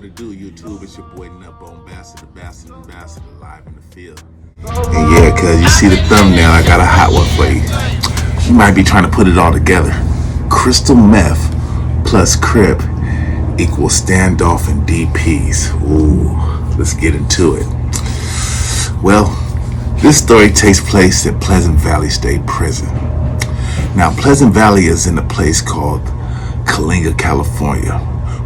What it do, YouTube? It's your boy Nut Ambassador, live in the field. And yeah, cause you see the thumbnail, I got a hot one for you. You might be trying to put it all together. Crystal meth plus crip equals standoff and DPs. Ooh, let's get into it. Well, this story takes place at Pleasant Valley State Prison. Now, Pleasant Valley is in a place called Kalinga, California,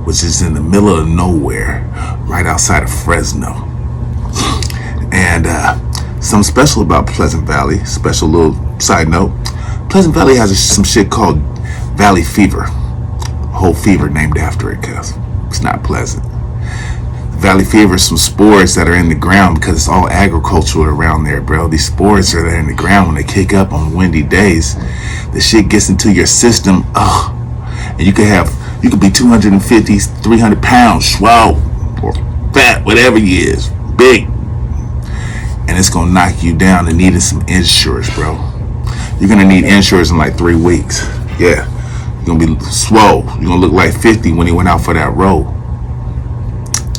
which is in the middle of nowhere, right outside of Fresno. And something special about Pleasant Valley, special little side note, Pleasant Valley has some shit called Valley Fever. Whole fever named after it, cause it's not pleasant. Valley fever is some spores that are in the ground because it's all agricultural around there, bro. These spores are there in the ground. When they kick up on windy days, the shit gets into your system. And you could be 250, 300 pounds, swole, or fat, whatever you is, big. And it's gonna knock you down and needing some insurance, bro. You're gonna need insurance in like 3 weeks. Yeah, you're gonna be swole. You're gonna look like 50 when he went out for that road.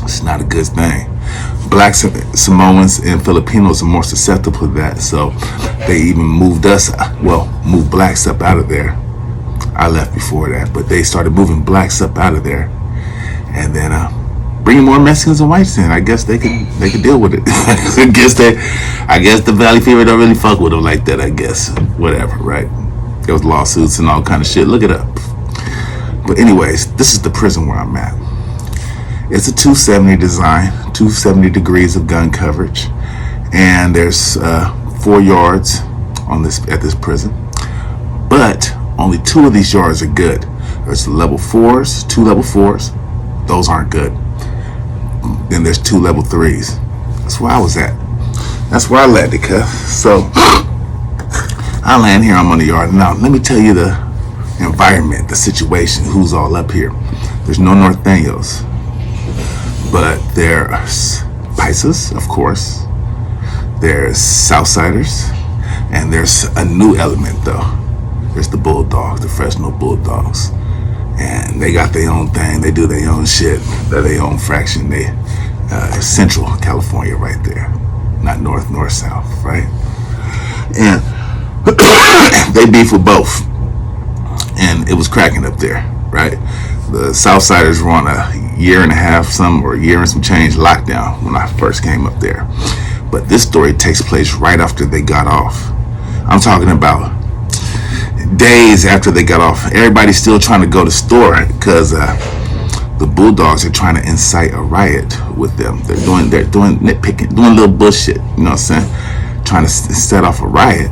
It's not a good thing. Black Samoans and Filipinos are more susceptible to that, so they even moved blacks up out of there. I left before that, but they started moving blacks up out of there, and then bringing more Mexicans and whites in. I guess they could deal with it. I guess the Valley Fever don't really fuck with them like that. I guess whatever, right? There was lawsuits and all kind of shit. Look it up. But anyways, this is the prison where I'm at. It's a 270 design, 270 degrees of gun coverage, and there's 4 yards at this prison, but only 2 of these yards are good. There's 2 level 4s, those aren't good. Then there's 2 level 3s. That's where I was at. That's where I landed, cuz. So I land here, I'm on the yard. Now let me tell you the environment, the situation, who's all up here. There's no Norteños, but there's Paisas, of course. There's Southsiders, and there's a new element though. There's the Bulldogs, the Fresno Bulldogs, and they got their own thing. They do their own shit. They're their own fraction. They Central California right there, not north, south, right? And they beef with both, and it was cracking up there, right? The Southsiders were on a year and some change lockdown when I first came up there. But this story takes place right after they got off. I'm talking about days after they got off. Everybody's still trying to go to store because the Bulldogs are trying to incite a riot with them. They're doing nitpicking, doing little bullshit. You know what I'm saying? Trying to set off a riot,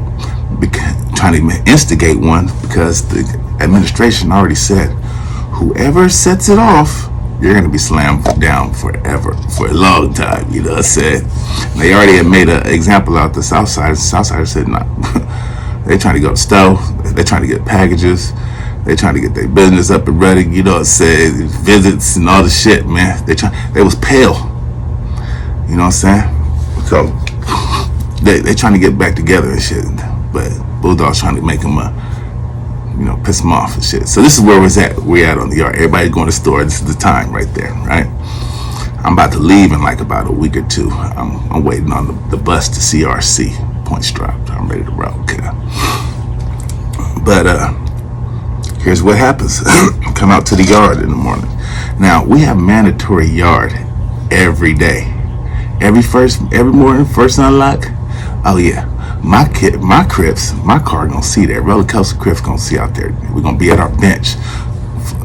trying to instigate one because the administration already said, whoever sets it off, you're gonna be slammed down forever, for a long time. You know what I'm saying? They already had made an example out the Southsiders. The Southsiders said, no. They're trying to go to stove. They're trying to get packages. They're trying to get their business up and running. You know what I'm saying? Visits and all the shit, man. They was pale. You know what I'm saying? So they trying to get back together and shit. But Bulldog's trying to make them, piss them off and shit. So this is where we're at on the yard. Everybody's going to the store. This is the time right there, right? I'm about to leave in like about a week or 2. I'm waiting on the bus to CRC. Points dropped. I'm ready to roll. Okay. But here's what happens. Come out to the yard in the morning. Now we have mandatory yard every day. Every morning, first unlock. Oh yeah, my Crips, my car gonna see there. Roller coaster Crips gonna see out there. We're gonna be at our bench.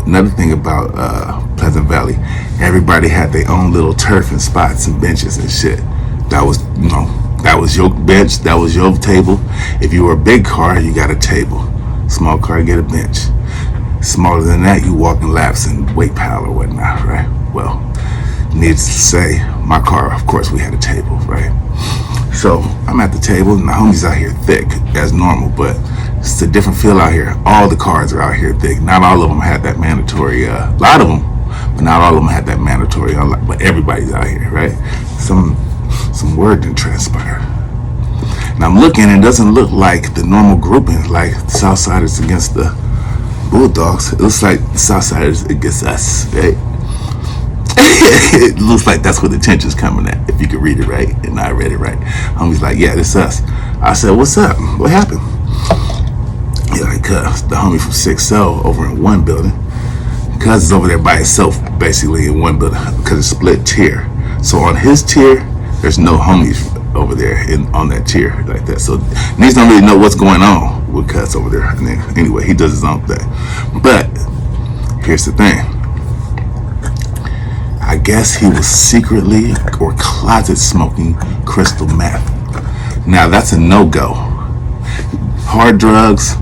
Another thing about Pleasant Valley, everybody had their own little turf and spots and benches and shit. That was your bench, that was your table. If you were a big car, you got a table. Small car, you get a bench. Smaller than that, you walk in laps and weight pile or whatnot, right? Well, needless to say, my car, of course, we had a table, right? So I'm at the table, and the homies out here thick, as normal, but it's a different feel out here. All the cars are out here thick. Not all of them had that mandatory, a lot of them, but not all of them had that mandatory, but everybody's out here, right? Some word didn't transpire. And I'm looking, and it doesn't look like the normal grouping, like the Southsiders against the Bulldogs. It looks like the Southsiders against us, right? It looks like that's where the tension's coming at, if you could read it right. And I read it right. Homie's like, yeah, this us. I said, what's up? What happened? He's like, the homie from 6L over in one building. Cuz is over there by itself, basically in one building, because it's split tier. So on his tier, there's no homies over there on that tier like that. So niggas don't really know what's going on with Cuz over there. And then, anyway, he does his own thing. But here's the thing. I guess he was secretly or closet smoking crystal meth. Now that's a no-go. Hard drugs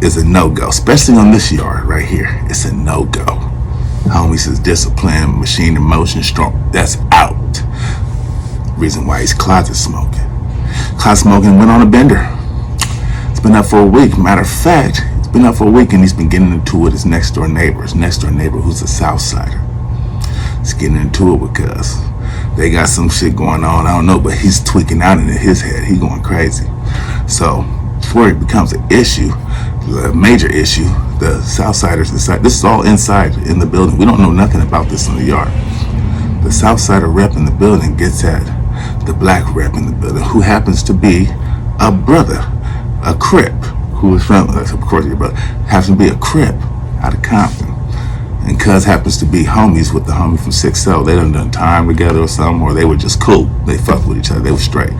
is a no-go, especially on this yard right here. It's a no-go. Homie says discipline, machine in motion, strong. That's out. Reason why he's closet smoking. Closet smoking went on a bender. It's been up for a week. Matter of fact, it's been up for a week and he's been getting into it with his next door neighbor. His next door neighbor who's a South Sider. He's getting into it because they got some shit going on. I don't know, but he's tweaking out in his head. He's going crazy. So before it becomes an issue, a major issue, the Southsiders decide. This is all inside in the building. We don't know nothing about this in the yard. The Southsider rep in the building gets at the black rep in the building, who happens to be a brother, a crip, who is from, of course your brother, happens to be a crip out of Compton. And Cuz happens to be homies with the homie from 6L. They done time together or something, or they were just cool. They fucked with each other. They were straight.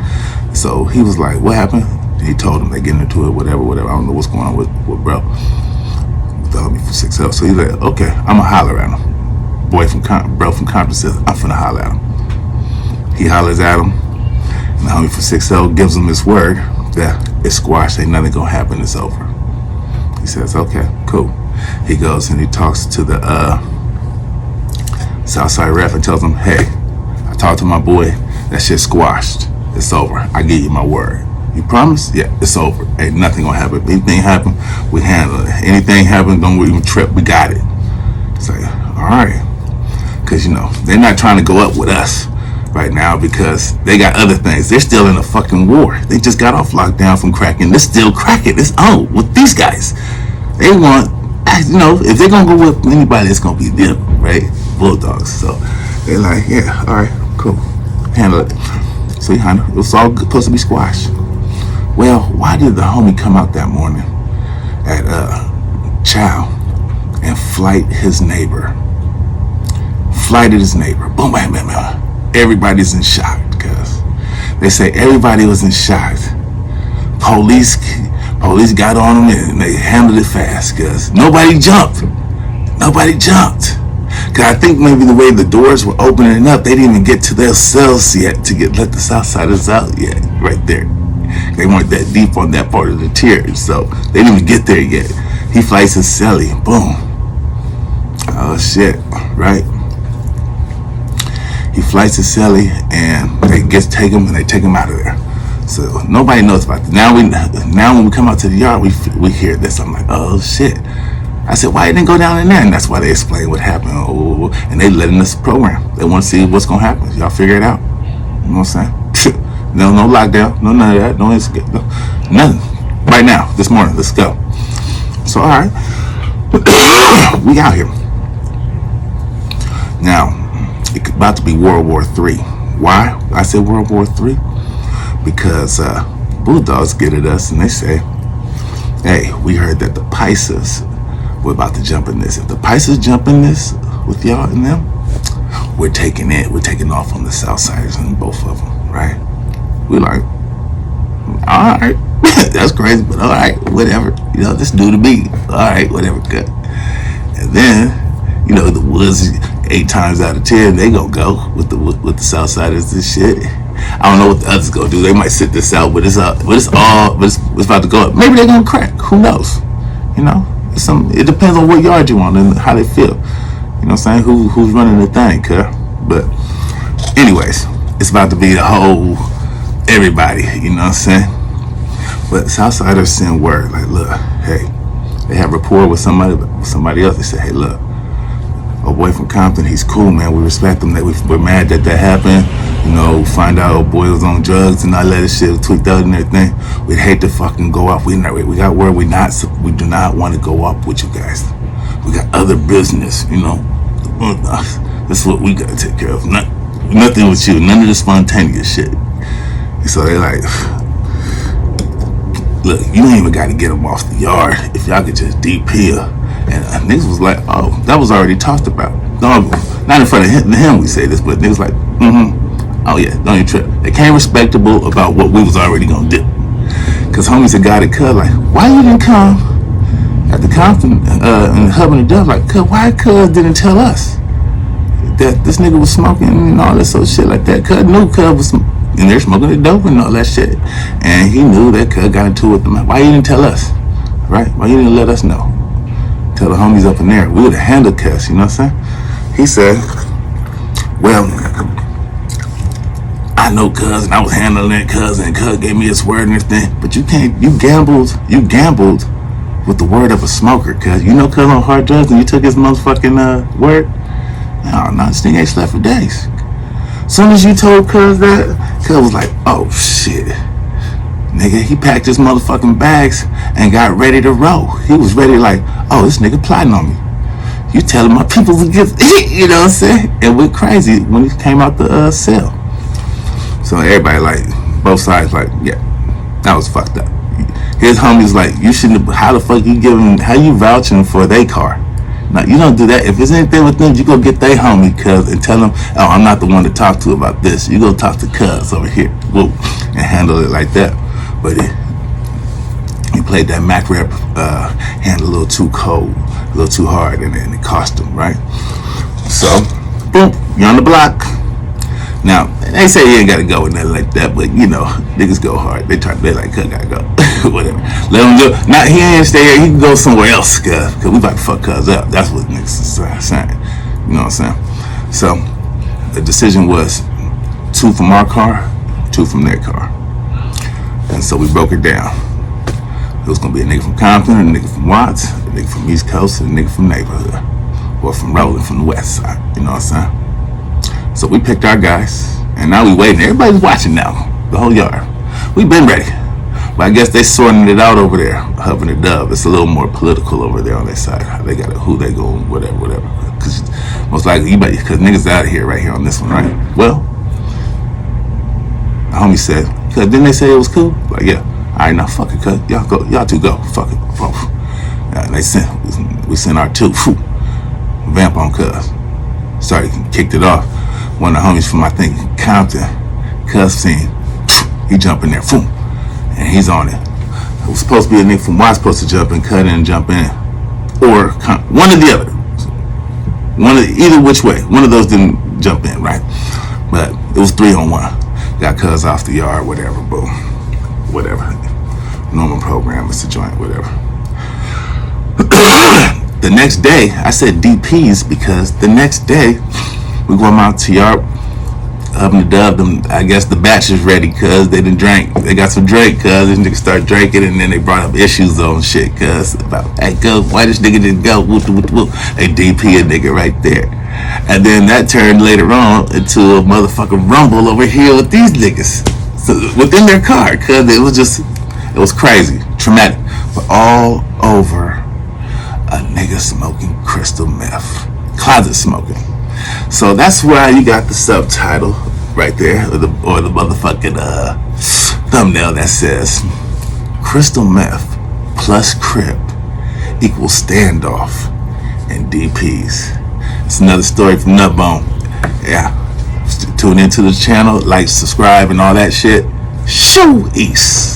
So he was like, what happened? He told him they getting into it, whatever. I don't know what's going on with bro. With the homie from 6L. So he's like, okay, I'm going to holler at him. Bro from Compton says, I'm finna holler at him. He hollers at him. And the homie from 6L gives him his word that it's squashed. Ain't nothing going to happen. It's over. He says, okay, cool. He goes and he talks to the Southside ref and tells him, hey, I talked to my boy. That shit's squashed. It's over. I give you my word. You promise? Yeah, it's over. Ain't nothing gonna happen. If anything happen, we handle it. Anything happen, don't even trip. We got it. It's like, all right. Because, they're not trying to go up with us right now because they got other things. They're still in a fucking war. They just got off lockdown from cracking. They're still cracking. It's on with these guys. They want, if they're going to go with anybody, it's going to be them, right? Bulldogs. So they're like, yeah, all right, cool. Handle it. So he handled it. It was all supposed to be squashed. Well, why did the homie come out that morning at Chow and flight his neighbor? Flighted his neighbor. Boom, bam, bam, bam. Everybody's in shock because they say everybody was in shock. Police got on them and they handled it fast because nobody jumped. Because I think maybe the way the doors were opening up, they didn't even get to their cells yet to let the Southsiders out yet, right there. They weren't that deep on that part of the tier, so they didn't even get there yet. He flights his celly, boom. Oh shit, right? He flights his celly and they take him out of there. So nobody knows about it. Now when we come out to the yard, we hear this. I'm like, oh shit. I said, why you didn't go down in there? And that's why they explain what happened. And they letting us program. They want to see what's gonna happen. Y'all figure it out. You know what I'm saying? No lockdown, no none of that, no escape, no, nothing. Right now, this morning, let's go. So all right, we out here. Now, it's about to be World War III. Why? I said World War III because Bulldogs get at us and they say, hey, we heard that the Pisces were about to jump in this. If the Pisces jump in this with y'all and them, we're taking off on the Southsiders and both of them, right? We're like, all right, that's crazy, but all right, whatever. This do to me. All right, whatever, good. And then, the Woods 8 times out of 10, they gonna go with the Southsiders and shit. I don't know what the others gonna do. They might sit this out, but it's about to go up. Maybe they're gonna crack. Who knows? It depends on what yard you want and how they feel. You know what I'm saying? Who's running the thing, But anyways, it's about to be the whole everybody, you know what I'm saying? But Southsiders send word like, look, hey, they have rapport with somebody else. They say, hey, look, a boy from Compton, he's cool, man. We respect him. We're mad that happened. Find out old boy was on drugs and all that shit tweaked out and everything. We'd hate to fucking go up. We got word we do not want to go up with you guys. We got other business, This is what we gotta take care of. Nothing with you. None of the spontaneous shit. So they like, look, you ain't even got to get them off the yard. If y'all could just DP her. And niggas was like, oh, that was already talked about. No, not in front of him we say this, but niggas like, oh yeah, don't even trip. They came respectable about what we was already gonna do. Cause homies had got it cut like, why you didn't come at the Compton and Hub and the Dove? Like, cuz why cuz didn't tell us that this nigga was smoking and all this sort of shit like that? Cuz knew cuz was in there smoking the dope and all that shit. And he knew that cuz got into it with them. Why you didn't tell us? Right? Why you didn't let us know? Tell the homies up in there. We would have handled cuz, you know what I'm saying? He said, well, I know cuz and I was handling it cuz and cuz gave me his word and everything. But you can't, you gambled with the word of a smoker, cuz. You know cuz on hard drugs and you took his motherfucking word? No, this thing ain't slept for days. Soon as you told cuz that, cuz was like, oh shit. Nigga, he packed his motherfucking bags and got ready to roll. He was ready like, oh, this nigga plotting on me. You telling my people to get, you know what I'm saying? It went crazy when he came out the cell. So everybody like, both sides like, yeah, that was fucked up. His homies like, you shouldn't, how the fuck you giving, how you vouching for their car? Now, you don't do that. If there's anything with them, you go get they homie cuz and tell them, oh, I'm not the one to talk to about this. You go talk to cuz over here. Whoa, and handle it like that. But he played that Mac rep hand a little too cold, a little too hard, and it cost him, right? So, boom, you're on the block. Now, they say you ain't got to go with nothing like that, but you know, niggas go hard. They like, cuz gotta go. Whatever. Let him go. Now, he ain't stay here. He can go somewhere else, cuz we about to fuck cuz up. That's what niggas is saying. You know what I'm saying? So, the decision was 2 from our car, 2 from their car. And so we broke it down. It was going to be a nigga from Compton, a nigga from Watts, a nigga from East Coast, and a nigga from neighborhood. Or from Rolling, from the West Side. You know what I'm saying? So we picked our guys. And now we waiting. Everybody's watching now. The whole yard. We been ready. But I guess they sorting it out over there. Hub and the Dove. It's a little more political over there on their side. They got who they going, whatever. Because most likely, because niggas out of here right here on this one, right? Well, the homie said, cuz didn't they say it was cool? Like, yeah. Alright, now fuck it, cuz. Y'all go. Y'all 2 go. Fuck it. And we sent our 2. Vamp on cuz. Started, kicked it off. One of the homies from, I think, Compton, cuz seen, he jump in there, and he's on it. It was supposed to be a nigga from Watts supposed to jump in, cut in and jump in. Or one or the other. Either which way. One of those didn't jump in, right? But it was 3 on 1. Got cuz off the yard, whatever, boom. Whatever. Normal program, it's a joint, whatever. The next day, I said DPs because the next day, we go out to yard, up in the Dub, them, I guess the batch is ready cuz they done drank. They got some drink cuz these niggas start drinking and then they brought up issues on shit cuz about, hey, go, why this nigga didn't go, whoop. They DP a nigga right there. And then that turned later on into a motherfucking rumble over here with these niggas. So, within their car, cuz it was crazy, traumatic. But all over a nigga smoking crystal meth. Closet smoking. So that's why you got the subtitle right there, or the motherfucking thumbnail that says crystal meth plus crip equals standoff and DPs. It's another story from Nutbone. Yeah. Tune into the channel, like, subscribe, and all that shit. Shoo East.